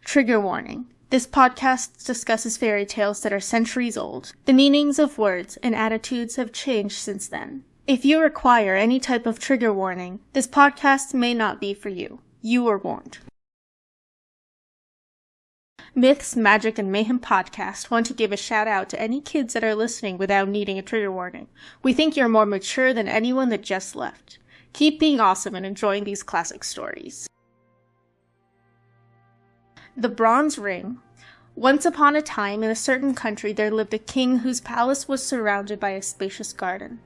Trigger warning. This podcast discusses fairy tales that are centuries old. The meanings of words and attitudes have changed since then. If you require any type of trigger warning, this podcast may not be for you. You were warned. Myths, Magic, and Mayhem podcast want to give a shout out to any kids that are listening without needing a trigger warning. We think you're more mature than anyone that just left. Keep being awesome and enjoying these classic stories. The Bronze Ring. Once upon a time, in a certain country, there lived a king whose palace was surrounded by a spacious garden.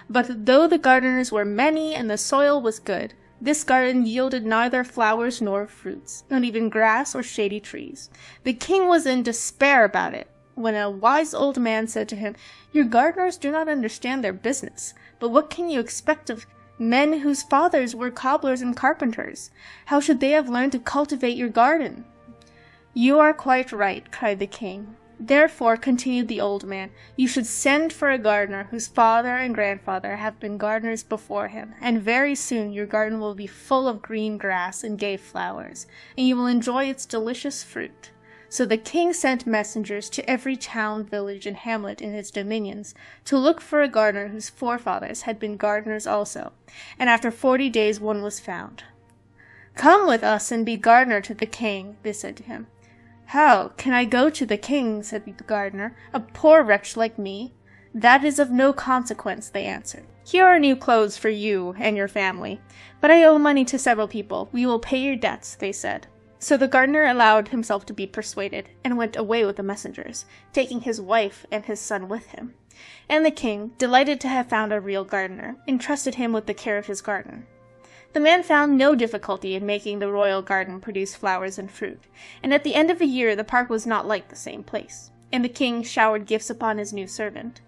But though the gardeners were many and the soil was good, this garden yielded neither flowers nor fruits, not even grass or shady trees. The king was in despair about it, when a wise old man said to him, "Your gardeners do not understand their business, but what can you expect of men whose fathers were cobblers and carpenters? How should they have learned to cultivate your garden?" "You are quite right," cried the king. "Therefore," continued the old man, "you should send for a gardener whose father and grandfather have been gardeners before him, and very soon your garden will be full of green grass and gay flowers, and you will enjoy its delicious fruit." So the king sent messengers to every town, village, and hamlet in his dominions to look for a gardener whose forefathers had been gardeners also, and after 40 days one was found. "Come with us and be gardener to the king," they said to him. "How can I go to the king?" said the gardener, "a poor wretch like me?" "That is of no consequence," they answered. "Here are new clothes for you and your family. But I owe money to several people. We will pay your debts," they said. So the gardener allowed himself to be persuaded, and went away with the messengers, taking his wife and his son with him. And the king, delighted to have found a real gardener, entrusted him with the care of his garden. The man found no difficulty in making the royal garden produce flowers and fruit, and at the end of a year the park was not like the same place, and the king showered gifts upon his new servant.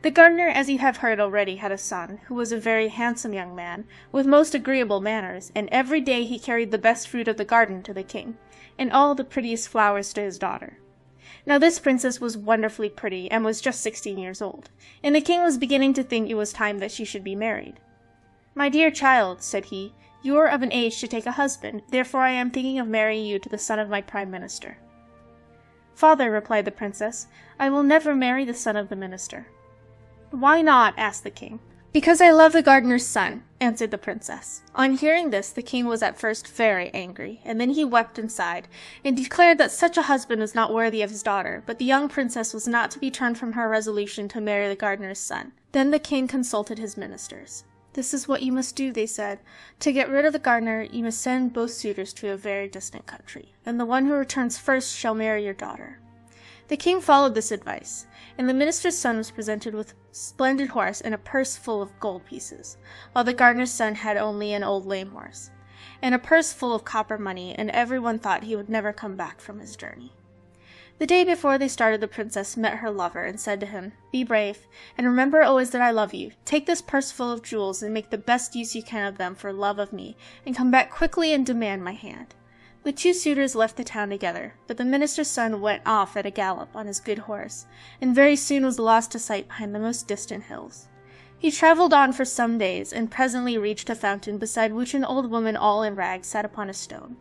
The gardener, as you have heard already, had a son, who was a very handsome young man, with most agreeable manners, and every day he carried the best fruit of the garden to the king, and all the prettiest flowers to his daughter. Now this princess was wonderfully pretty, and was just 16 years old, and the king was beginning to think it was time that she should be married. "My dear child," said he, "you are of an age to take a husband, therefore I am thinking of marrying you to the son of my prime minister." "Father," replied the princess, "I will never marry the son of the minister." "Why not?" asked the king. "Because I love the gardener's son," answered the princess. On hearing this, the king was at first very angry, and then he wept and sighed, and declared that such a husband was not worthy of his daughter, but the young princess was not to be turned from her resolution to marry the gardener's son. Then the king consulted his ministers. "This is what you must do," they said. "To get rid of the gardener, you must send both suitors to a very distant country, and the one who returns first shall marry your daughter." The king followed this advice, and the minister's son was presented with a splendid horse and a purse full of gold pieces, while the gardener's son had only an old lame horse, and a purse full of copper money, and everyone thought he would never come back from his journey. The day before they started, the princess met her lover and said to him, "Be brave, and remember always that I love you. Take this purse full of jewels and make the best use you can of them for love of me, and come back quickly and demand my hand." The two suitors left the town together, but the minister's son went off at a gallop on his good horse, and very soon was lost to sight behind the most distant hills. He traveled on for some days, and presently reached a fountain beside which an old woman all in rags sat upon a stone.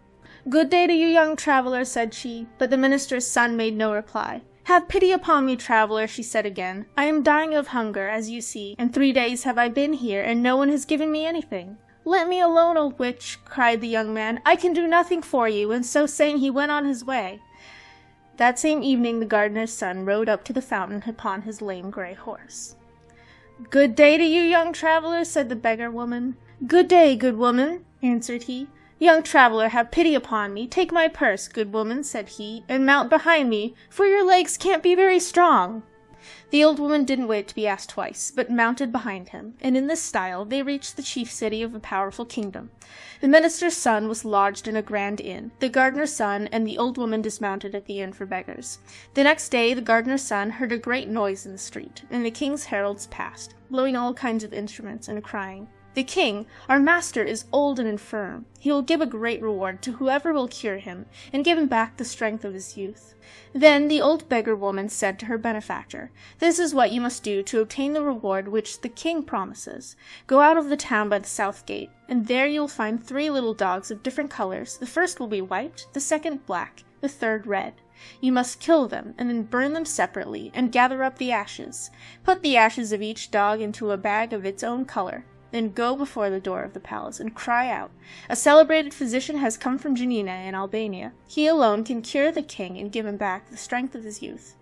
"Good day to you, young traveler," said she, but the minister's son made no reply. "Have pity upon me, traveler," she said again. "I am dying of hunger, as you see, and 3 days have I been here, and no one has given me anything." "Let me alone, old witch," cried the young man. "I can do nothing for you," and so saying he went on his way. That same evening the gardener's son rode up to the fountain upon his lame gray horse. "Good day to you, young traveler," said the beggar woman. "Good day, good woman," answered he. "Young traveler, have pity upon me. Take my purse, good woman," said he, "and mount behind me, for your legs can't be very strong." The old woman didn't wait to be asked twice, but mounted behind him, and in this style they reached the chief city of a powerful kingdom. The minister's son was lodged in a grand inn. The gardener's son and the old woman dismounted at the inn for beggars. The next day the gardener's son heard a great noise in the street, and the king's heralds passed, blowing all kinds of instruments and crying, "The king, our master, is old and infirm. He will give a great reward to whoever will cure him, and give him back the strength of his youth." Then the old beggar woman said to her benefactor, "This is what you must do to obtain the reward which the king promises. Go out of the town by the south gate, and there you will find 3 little dogs of different colors. The first will be white, the second black, the third red. You must kill them, and then burn them separately, and gather up the ashes. Put the ashes of each dog into a bag of its own color. Then go before the door of the palace and cry out, 'A celebrated physician has come from Janina in Albania. He alone can cure the king and give him back the strength of his youth.'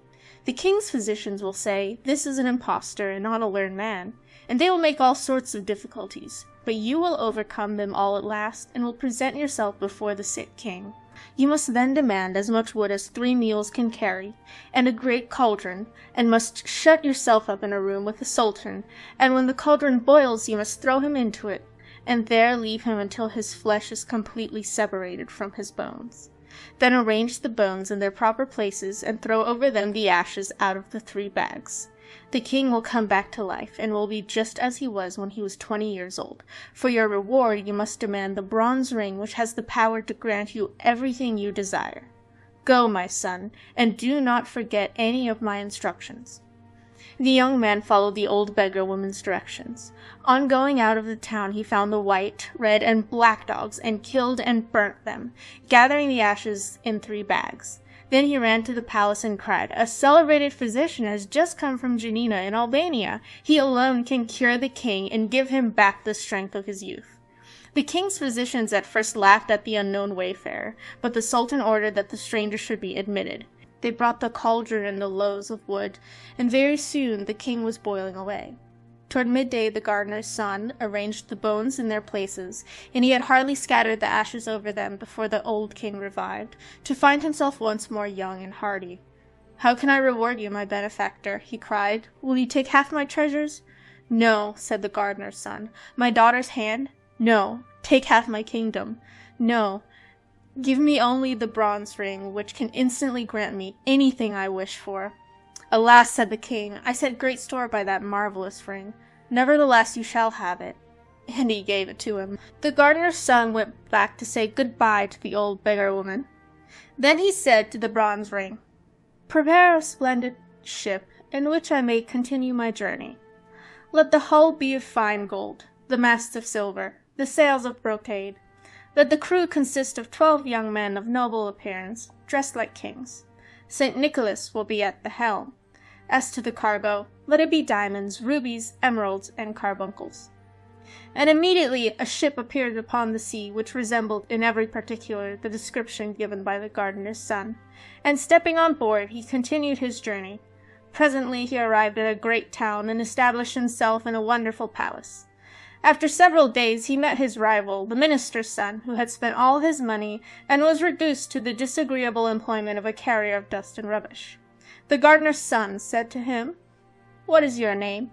The king's physicians will say, 'This is an impostor and not a learned man,' and they will make all sorts of difficulties. But you will overcome them all at last, and will present yourself before the sick king. You must then demand as much wood as 3 mules can carry, and a great cauldron, and must shut yourself up in a room with the sultan, and when the cauldron boils you must throw him into it, and there leave him until his flesh is completely separated from his bones. Then arrange the bones in their proper places, and throw over them the ashes out of the 3 bags. The king will come back to life, and will be just as he was when he was 20 years old. For your reward you must demand the bronze ring which has the power to grant you everything you desire. Go, my son, and do not forget any of my instructions." The young man followed the old beggar woman's directions. On going out of the town he found the white, red, and black dogs, and killed and burnt them, gathering the ashes in 3 bags. Then he ran to the palace and cried, "A celebrated physician has just come from Janina in Albania. He alone can cure the king and give him back the strength of his youth." The king's physicians at first laughed at the unknown wayfarer, but the sultan ordered that the stranger should be admitted. They brought the cauldron and the loaves of wood, and very soon the king was boiling away. Toward midday the gardener's son arranged the bones in their places, and he had hardly scattered the ashes over them before the old king revived, to find himself once more young and hearty. "How can I reward you, my benefactor?" he cried. "Will you take half my treasures?" "No," said the gardener's son. "My daughter's hand?" "No." "Take half my kingdom?" "No." "Give me only the bronze ring, which can instantly grant me anything I wish for." "Alas," said the king, "I set great store by that marvelous ring. Nevertheless, you shall have it." And he gave it to him. The gardener's son went back to say good-bye to the old beggar woman. Then he said to the bronze ring, "Prepare a splendid ship in which I may continue my journey. Let the hull be of fine gold, the masts of silver, the sails of brocade. Let the crew consist of 12 young men of noble appearance, dressed like kings. St. Nicholas will be at the helm. As to the cargo, let it be diamonds, rubies, emeralds, and carbuncles." And immediately a ship appeared upon the sea which resembled in every particular the description given by the gardener's son, and stepping on board he continued his journey. Presently he arrived at a great town and established himself in a wonderful palace. After several days he met his rival, the minister's son, who had spent all his money and was reduced to the disagreeable employment of a carrier of dust and rubbish. The gardener's son said to him, "What is your name?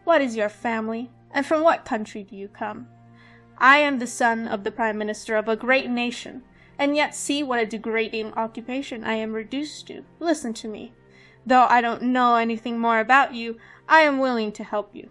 What is your family? And from what country do you come?" "I am the son of the prime minister of a great nation, and yet see what a degrading occupation I am reduced to. Listen to me. Though I don't know anything more about you, I am willing to help you.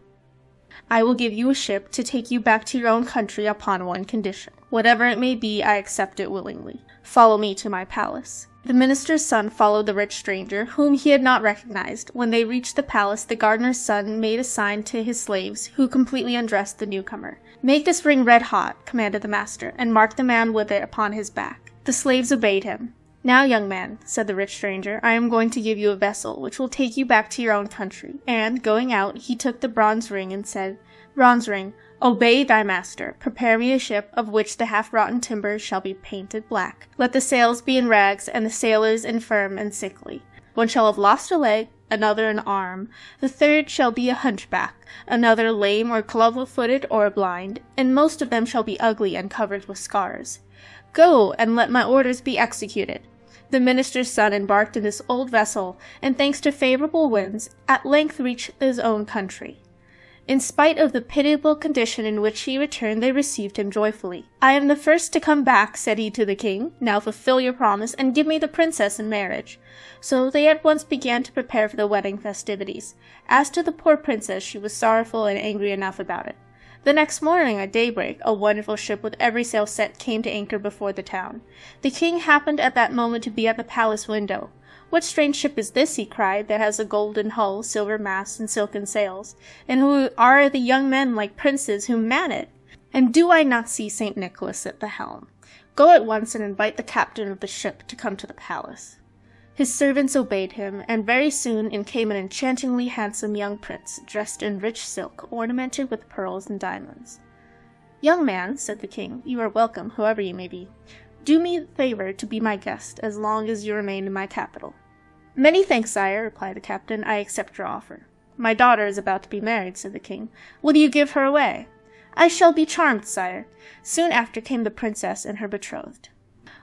I will give you a ship to take you back to your own country upon one condition. Whatever it may be, I accept it willingly. Follow me to my palace." The minister's son followed the rich stranger, whom he had not recognized. When they reached the palace, the gardener's son made a sign to his slaves, who completely undressed the newcomer. "Make this ring red hot," commanded the master, "and mark the man with it upon his back." The slaves obeyed him. "Now, young man," said the rich stranger, "I am going to give you a vessel, which will take you back to your own country." And, going out, he took the bronze ring and said, "Bronze ring, obey thy master. Prepare me a ship, of which the half-rotten timbers shall be painted black. Let the sails be in rags, and the sailors infirm and sickly. One shall have lost a leg, another an arm. The third shall be a hunchback, another lame or club-footed or blind, and most of them shall be ugly and covered with scars. Go, and let my orders be executed." The minister's son embarked in this old vessel, and thanks to favorable winds, at length reached his own country. In spite of the pitiable condition in which he returned, they received him joyfully. "I am the first to come back," said he to the king. "Now fulfill your promise, and give me the princess in marriage." So they at once began to prepare for the wedding festivities. As to the poor princess, she was sorrowful and angry enough about it. The next morning at daybreak, a wonderful ship with every sail set came to anchor before the town. The king happened at that moment to be at the palace window. "What strange ship is this," he cried, "that has a golden hull, silver masts, and silken sails? And who are the young men like princes who man it? And do I not see St. Nicholas at the helm? Go at once and invite the captain of the ship to come to the palace." His servants obeyed him, and very soon in came an enchantingly handsome young prince, dressed in rich silk, ornamented with pearls and diamonds. "Young man," said the king, "you are welcome, whoever you may be. Do me the favor to be my guest as long as you remain in my capital." "Many thanks, sire," replied the captain. "I accept your offer." "My daughter is about to be married," said the king. "Will you give her away?" "I shall be charmed, sire." Soon after came the princess and her betrothed.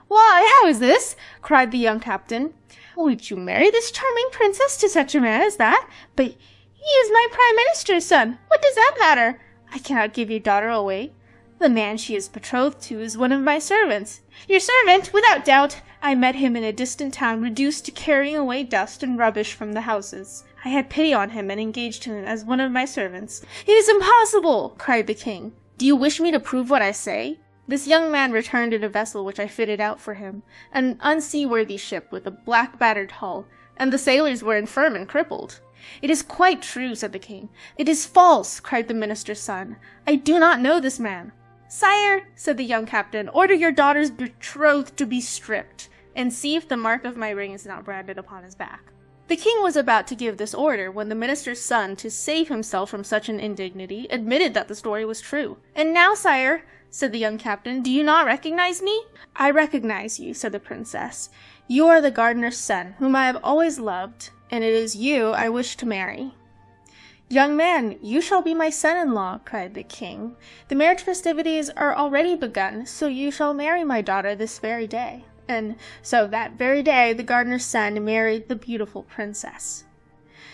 "Why, how is this?" cried the young captain. "Would you marry this charming princess to such a man as that? But he is my prime minister's son. What does that matter? I cannot give your daughter away. The man she is betrothed to is one of my servants." "Your servant? Without doubt. I met him in a distant town, reduced to carrying away dust and rubbish from the houses. I had pity on him and engaged him as one of my servants." "It is impossible!" cried the king. "Do you wish me to prove what I say? This young man returned in a vessel which I fitted out for him, an unseaworthy ship with a black battered hull, and the sailors were infirm and crippled." "It is quite true," said the king. "It is false," cried the minister's son. "I do not know this man." "Sire," said the young captain, "order your daughter's betrothed to be stripped, and see if the mark of my ring is not branded upon his back." The king was about to give this order when the minister's son, to save himself from such an indignity, admitted that the story was true. "And now, sire," said the young captain, "do you not recognize me?" "I recognize you," said the princess. "You are the gardener's son, whom I have always loved, and it is you I wish to marry." "Young man, you shall be my son-in-law," cried the king. "The marriage festivities are already begun, so you shall marry my daughter this very day." And so that very day the gardener's son married the beautiful princess.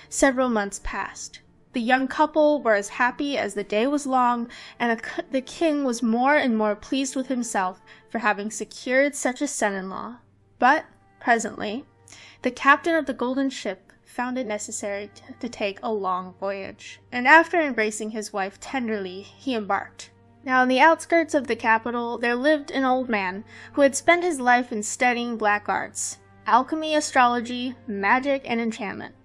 Several months passed. The young couple were as happy as the day was long, and the king was more and more pleased with himself for having secured such a son-in-law. But presently the captain of the golden ship found it necessary to take a long voyage, and after embracing his wife tenderly, he embarked. Now in the outskirts of the capital there lived an old man who had spent his life in studying black arts, alchemy, astrology, magic, and enchantment.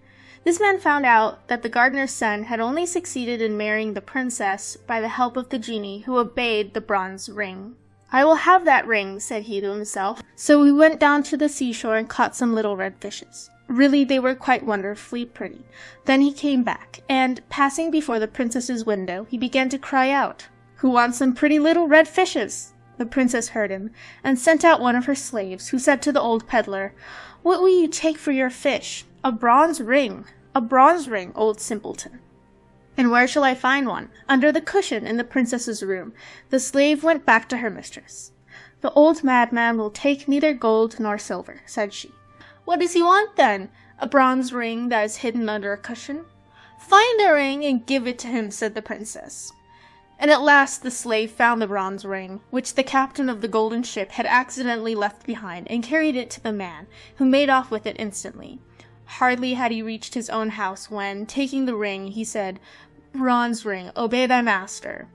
This man found out that the gardener's son had only succeeded in marrying the princess by the help of the genie who obeyed the bronze ring. "I will have that ring," said he to himself. So he went down to the seashore and caught some little red fishes. Really, they were quite wonderfully pretty. Then he came back, and, passing before the princess's window, he began to cry out, "Who wants some pretty little red fishes?" The princess heard him, and sent out one of her slaves, who said to the old peddler, "What will you take for your fish?" "A bronze ring, old simpleton." "And where shall I find one?" "Under the cushion in the princess's room." The slave went back to her mistress. "The old madman will take neither gold nor silver," said she. "What does he want then?" "A bronze ring that is hidden under a cushion." "Find the ring and give it to him," said the princess. And at last the slave found the bronze ring, which the captain of the golden ship had accidentally left behind, and carried it to the man, who made off with it instantly. Hardly had he reached his own house when, taking the ring, he said, "Bronze ring, obey thy master.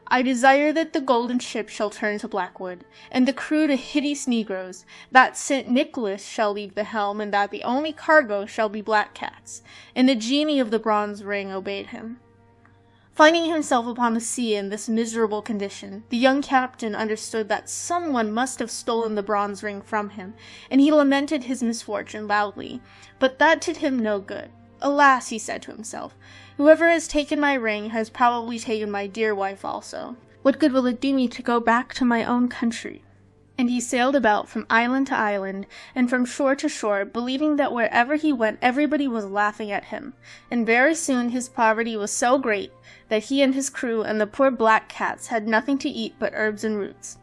I desire that the golden ship shall turn to Blackwood, and the crew to hideous negroes, that St. Nicholas shall leave the helm, and that the only cargo shall be black cats." And the genie of the bronze ring obeyed him. Finding himself upon the sea in this miserable condition, the young captain understood that someone must have stolen the bronze ring from him, and he lamented his misfortune loudly, but that did him no good. "Alas," he said to himself, "whoever has taken my ring has probably taken my dear wife also. What good will it do me to go back to my own country?" And he sailed about from island to island, and from shore to shore, believing that wherever he went everybody was laughing at him, and very soon his poverty was so great that he and his crew and the poor black cats had nothing to eat but herbs and roots.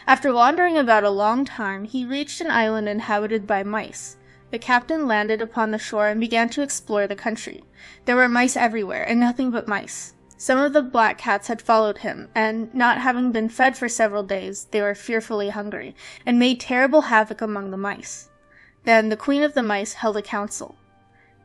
After wandering about a long time, he reached an island inhabited by mice. The captain landed upon the shore and began to explore the country. There were mice everywhere, and nothing but mice. Some of the black cats had followed him, and, not having been fed for several days, they were fearfully hungry, and made terrible havoc among the mice. Then the queen of the mice held a council.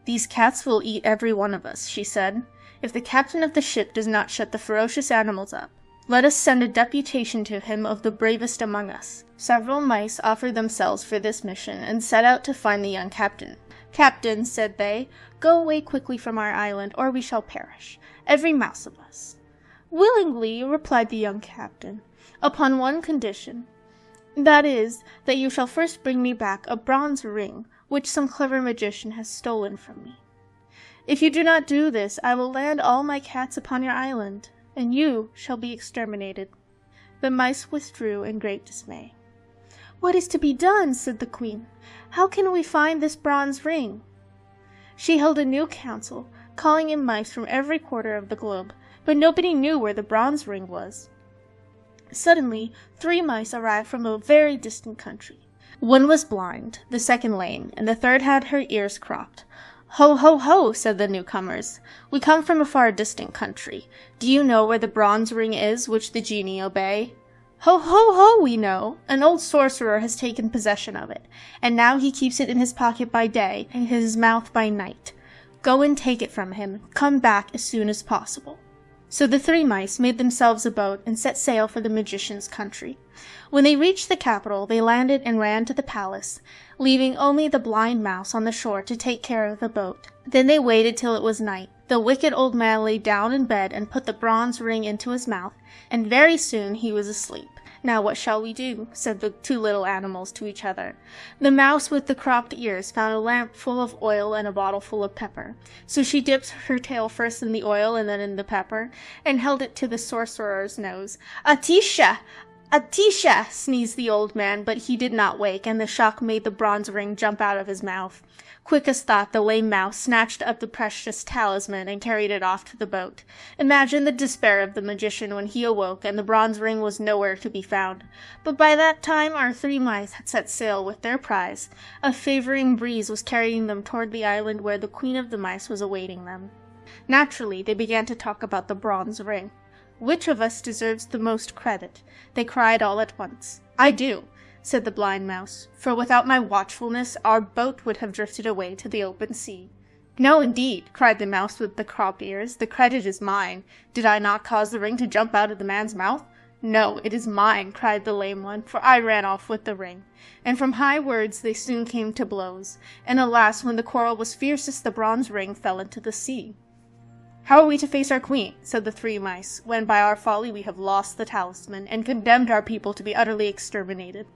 "These cats will eat every one of us," she said, if the captain of the ship does not shut the ferocious animals up. Let us send a deputation to him of the bravest among us." Several mice offered themselves for this mission and set out to find the young captain. "Captain," said they, "go away quickly from our island, or we shall perish, every mouse of us." "Willingly," replied the young captain, "upon one condition. That is, that you shall first bring me back a bronze ring, which some clever magician has stolen from me. If you do not do this, I will land all my cats upon your island, and you shall be exterminated." The mice withdrew in great dismay. "What is to be done?" said the queen. "How can we find this bronze ring?" She held a new council, calling in mice from every quarter of the globe, but nobody knew where the bronze ring was. Suddenly, 3 mice arrived from a very distant country. One was blind, the second lame, and the third had her ears cropped. "Ho, ho, ho," said the newcomers. "We come from a far distant country. Do you know where the bronze ring is which the genii obey?" "Ho, ho, ho, we know. An old sorcerer has taken possession of it, and now he keeps it in his pocket by day and in his mouth by night. Go and take it from him. Come back as soon as possible." So the 3 mice made themselves a boat and set sail for the magician's country. When they reached the capital, they landed and ran to the palace, leaving only the blind mouse on the shore to take care of the boat. Then they waited till it was night. The wicked old man lay down in bed and put the bronze ring into his mouth, and very soon he was asleep. "Now what shall we do?" said the 2 little animals to each other. The mouse with the cropped ears found a lamp full of oil and a bottle full of pepper. So she dipped her tail first in the oil and then in the pepper, and held it to the sorcerer's nose. "Atisha! Atisha!" sneezed the old man, but he did not wake, and the shock made the bronze ring jump out of his mouth. Quick as thought, the lame mouse snatched up the precious talisman and carried it off to the boat. Imagine the despair of the magician when he awoke and the bronze ring was nowhere to be found. But by that time our 3 mice had set sail with their prize. A favoring breeze was carrying them toward the island where the queen of the mice was awaiting them. Naturally, they began to talk about the bronze ring. "Which of us deserves the most credit?" they cried all at once. "I do," said the blind mouse, "for without my watchfulness our boat would have drifted away to the open sea." "No, indeed," cried the mouse with the cropped ears. "The credit is mine. Did I not cause the ring to jump out of the man's mouth?" "No, it is mine," cried the lame one, "for I ran off with the ring." And from high words they soon came to blows, and alas, when the quarrel was fiercest the bronze ring fell into the sea. "How are we to face our queen?" said the 3 mice, "when by our folly we have lost the talisman, and condemned our people to be utterly exterminated?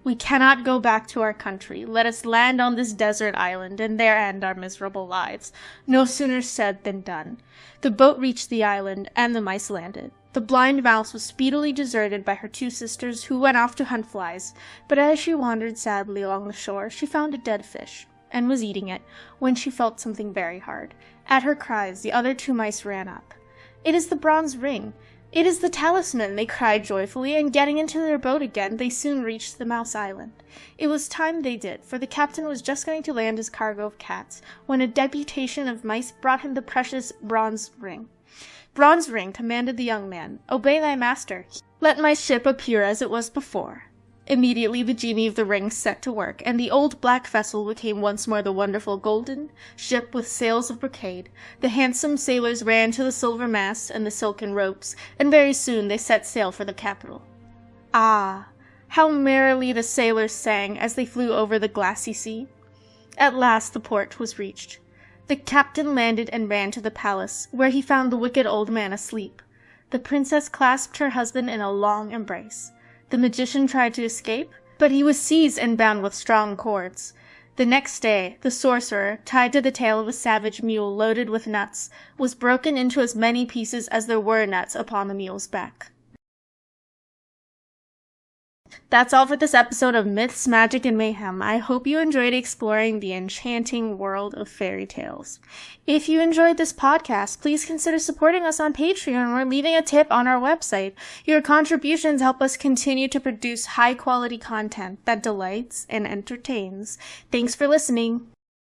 We cannot go back to our country. Let us land on this desert island, and there end our miserable lives." No sooner said than done. The boat reached the island, and the mice landed. The blind mouse was speedily deserted by her 2 sisters, who went off to hunt flies, but as she wandered sadly along the shore, she found a dead fish, and was eating it, when she felt something very hard. At her cries, the other 2 mice ran up. "It is the bronze ring! It is the talisman!" they cried joyfully, and getting into their boat again, they soon reached the mouse island. It was time they did, for the captain was just going to land his cargo of cats, when a deputation of mice brought him the precious bronze ring. "Bronze ring," commanded the young man, "obey thy master. Let my ship appear as it was before." Immediately the genie of the ring set to work, and the old black vessel became once more the wonderful golden ship with sails of brocade. The handsome sailors ran to the silver masts and the silken ropes, and very soon they set sail for the capital. Ah, how merrily the sailors sang as they flew over the glassy sea! At last the port was reached. The captain landed and ran to the palace, where he found the wicked old man asleep. The princess clasped her husband in a long embrace. The magician tried to escape, but he was seized and bound with strong cords. The next day, the sorcerer, tied to the tail of a savage mule loaded with nuts, was broken into as many pieces as there were nuts upon the mule's back. That's all for this episode of Myths, Magic, and Mayhem. I hope you enjoyed exploring the enchanting world of fairy tales. If you enjoyed this podcast, please consider supporting us on Patreon or leaving a tip on our website. Your contributions help us continue to produce high-quality content that delights and entertains. Thanks for listening.